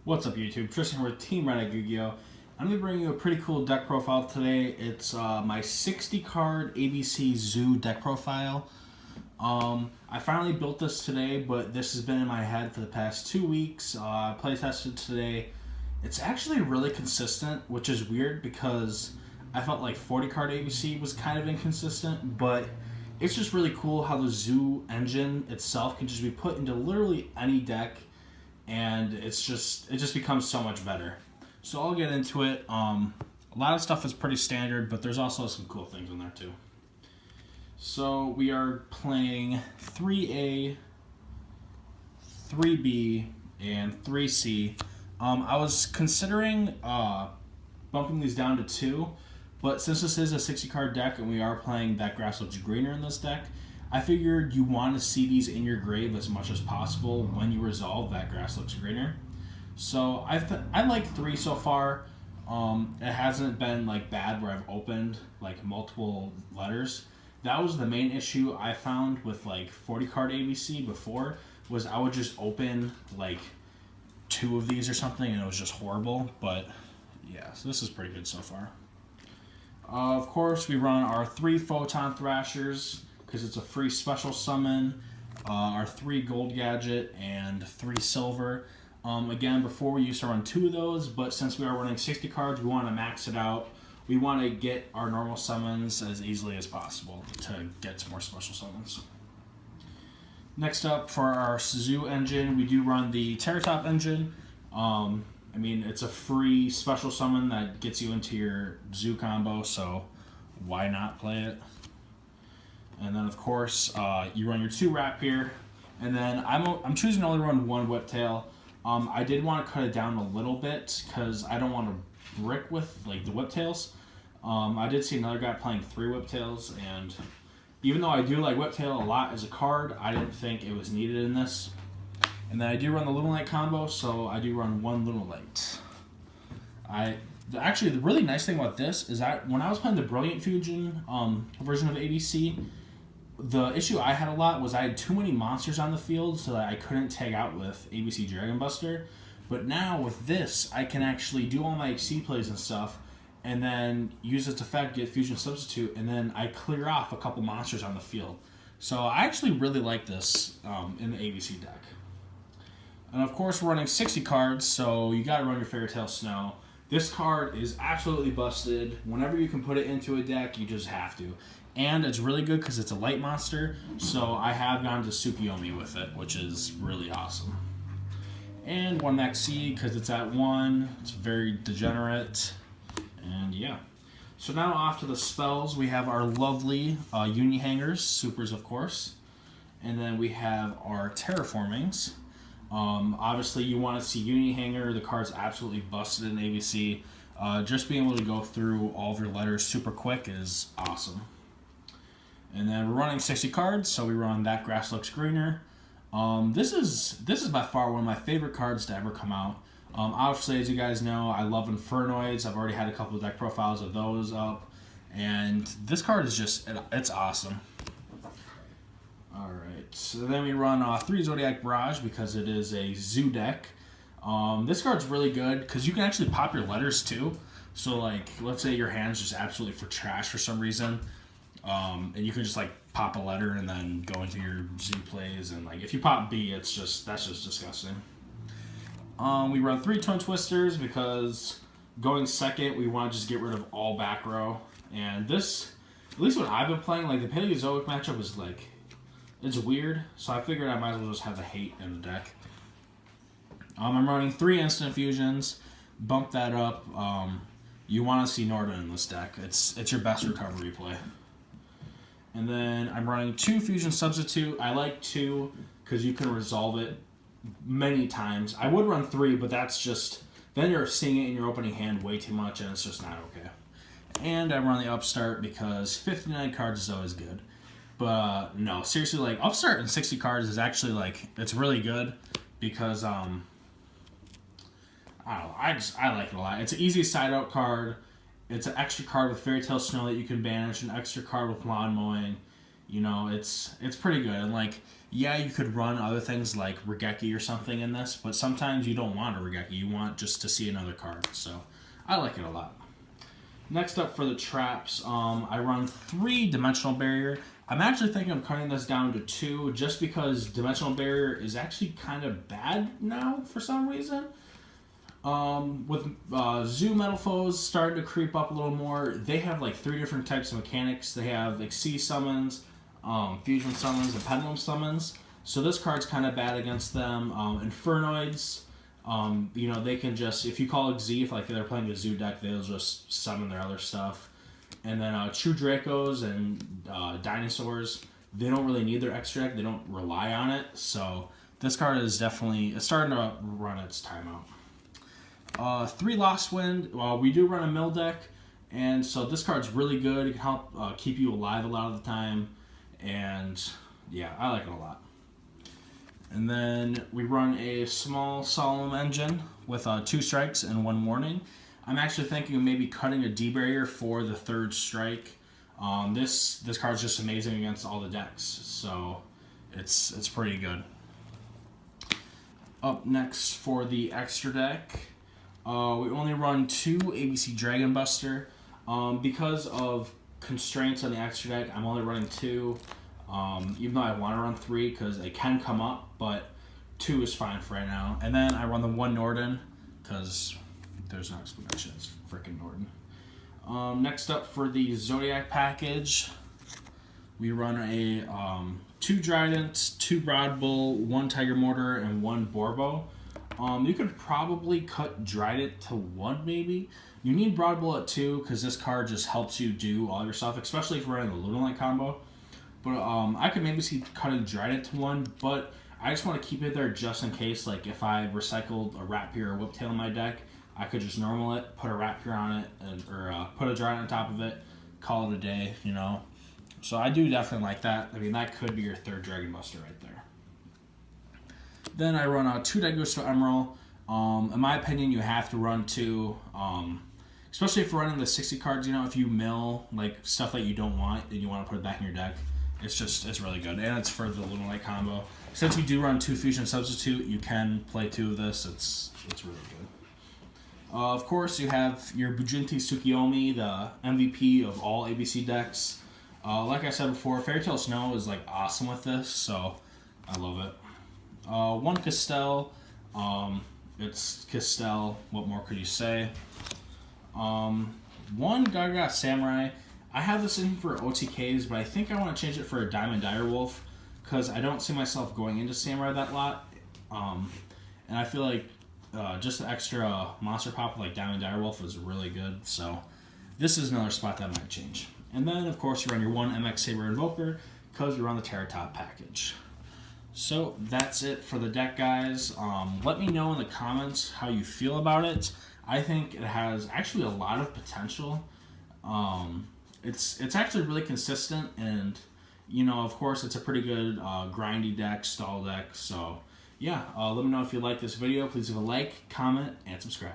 What's up, YouTube? Tristan here with Team Red at Yugioh. I'm going to bring you a pretty cool deck profile today. It's my 60 card ABC Zoo deck profile. I finally built this today, but this has been in my head for the past 2 weeks. I play tested today. It's actually really consistent, which is weird because I felt like 40 card ABC was kind of inconsistent, but it's just really cool how the Zoo engine itself can just be put into literally any deck, and it just becomes so much better. So I'll get into it. A lot of stuff is pretty standard, but there's also some cool things in there too. So we are playing 3A, 3B, and 3C. I was considering bumping these down to 2, but since this is a 60 card deck and we are playing that grass looks greener in this deck, I figured you want to see these in your grave as much as possible when you resolve that grass looks greener. So I like 3 so far. It hasn't been like bad where I've opened like multiple letters. That was the main issue I found with like 40 card ABC before, was I would just open like 2 of these or something and it was just horrible. But yeah, so this is pretty good so far. Of course, we run our 3 Photon Thrashers because it's a free special summon, our 3 Gold Gadget, and 3 Silver. Again, before we used to run 2 of those, but since we are running 60 cards, we want to max it out. We want to get our normal summons as easily as possible to get some more special summons. Next up, for our Zoo engine, we do run the Terraforming engine. It's a free special summon that gets you into your Zoo combo, so why not play it? And then, of course, you run your 2 Wrap here. And then I'm choosing to only run 1 Whiptail. I did want to cut it down a little bit because I don't want to brick with like the Whiptails. I did see another guy playing 3 Whiptails, and even though I do like Whiptail a lot as a card, I didn't think it was needed in this. And then I do run the Little Knight combo, so I do run 1 Little Knight. Actually, the really nice thing about this is that when I was playing the Brilliant Fusion version of ABC, the issue I had a lot was I had too many monsters on the field so that I couldn't tag out with ABC Dragon Buster. But now with this, I can actually do all my XC plays and stuff, and then use its effect, get Fusion Substitute, and then I clear off a couple monsters on the field. So I actually really like this in the ABC deck. And of course, we're running 60 cards, so you gotta run your Fairy Tale Snow. This card is absolutely busted. Whenever you can put it into a deck, you just have to. And it's really good because it's a light monster, so I have gone to Tsukiyomi with it, which is really awesome. And 1 Max C because it's at 1. It's very degenerate. And yeah. So now off to the spells. We have our lovely Uni Hangers, supers of course. And then we have our Terraformings. Obviously you want to see Uni Hanger. The card's absolutely busted in ABC. Just being able to go through all of your letters super quick is awesome. And then we're running 60 cards, so we run That Grass Looks Greener. This is by far one of my favorite cards to ever come out. Obviously, as you guys know, I love Infernoids. I've already had a couple of deck profiles of those up. And this card is just, it's awesome. Alright, so then we run 3 Zodiac Barrage because it is a Zoo deck. This card's really good because you can actually pop your letters too. So like, let's say your hand's just absolutely for trash for some reason. And you can just like pop a letter and then go into your Zoo plays, and like if you pop B, that's just disgusting. We run 3 Twin Twisters because going second, we want to just get rid of all back row. And this, at least when I've been playing, like the Paleozoic matchup is like, it's weird. So I figured I might as well just have the hate in the deck. I'm running 3 Instant Fusions. Bump that up. You want to see Norden in this deck. It's your best recovery play. And then I'm running 2 Fusion Substitute. I like 2 because you can resolve it many times. I would run 3, but that's just, then you're seeing it in your opening hand way too much, and it's just not okay. And I run the Upstart because 59 cards is always good. But no, seriously, like Upstart in 60 cards is actually like, it's really good because I don't know, I like it a lot. It's an easy side out card. It's an extra card with Fairy Tale Snow that you can banish, an extra card with Lawn Mowing. You know, it's pretty good. And like, yeah, you could run other things like Regeki or something in this, but sometimes you don't want a Regeki. You want just to see another card. So I like it a lot. Next up for the traps, I run 3 Dimensional Barrier. I'm actually thinking of cutting this down to 2 just because Dimensional Barrier is actually kind of bad now for some reason. With Zoo Metal Foes starting to creep up a little more, they have like 3 different types of mechanics. They have like Sea Summons, Fusion Summons, and Pendulum Summons. So this card's kind of bad against them. Infernoids, you know, they can just, if you call Xyz, if like they're playing a Zoo deck, they'll just summon their other stuff. And then True Dracos and Dinosaurs, they don't really need their extra deck. They don't rely on it. So this card is definitely, it's starting to run its time out. 3 Lost Wind. We do run a mill deck, and so this card's really good. It can help keep you alive a lot of the time, and yeah, I like it a lot. And then we run a small Solemn Engine with 2 strikes and 1 warning. I'm actually thinking of maybe cutting a D-Barrier for the 3rd strike. This card's just amazing against all the decks, so it's pretty good. Up next for the extra deck, we only run 2 ABC Dragon Buster. Because of constraints on the extra deck, I'm only running 2. Even though I want to run 3 because it can come up, but 2 is fine for right now. And then I run the 1 Norden because there's no explanation. It's freaking Norden. Next up for the Zodiac package, we run a 2 Trident, 2 Broad Bull, 1 Tiger Mortar, and 1 Borbo. You could probably cut Trident to 1 maybe. You need Broad Bull at 2 because this card just helps you do all your stuff, especially if you're running the Lunalight combo. But I could maybe see cutting Trident to 1, but I just want to keep it there just in case. Like if I recycled a Ratpier or Whiptail in my deck, I could just normal it, put a Ratpier on it, or put a Trident on top of it, call it a day, you know. So I do definitely like that. I mean, that could be your 3rd Dragon Buster right there. Then I run 2 Daigusto Emerald. In my opinion, you have to run 2, especially if you're running the 60 cards. You know, if you mill like stuff that you don't want and you want to put it back in your deck, it's really good, and it's for the Lunalight combo. Since you do run 2 Fusion Substitute, you can play 2 of this. It's really good. Of course, you have your Bujinti Tsukiyomi, the MVP of all ABC decks. Like I said before, Fairy Tail Snow is like awesome with this, so I love it. 1 Castell. It's Castell. What more could you say? 1 Gaga Samurai. I have this in for OTKs, but I think I want to change it for a Diamond Direwolf because I don't see myself going into Samurai that lot. And I feel like just the extra monster pop like Diamond Direwolf is really good. So this is another spot that might change. And then, of course, you run your 1 MX Saber Invoker because we run the Terra Top package. So that's it for the deck, guys. Let me know in the comments how you feel about it. I think it has actually a lot of potential. It's actually really consistent, and you know, of course, it's a pretty good grindy deck, stall deck. So yeah, let me know if you like this video. Please leave a like, comment, and subscribe.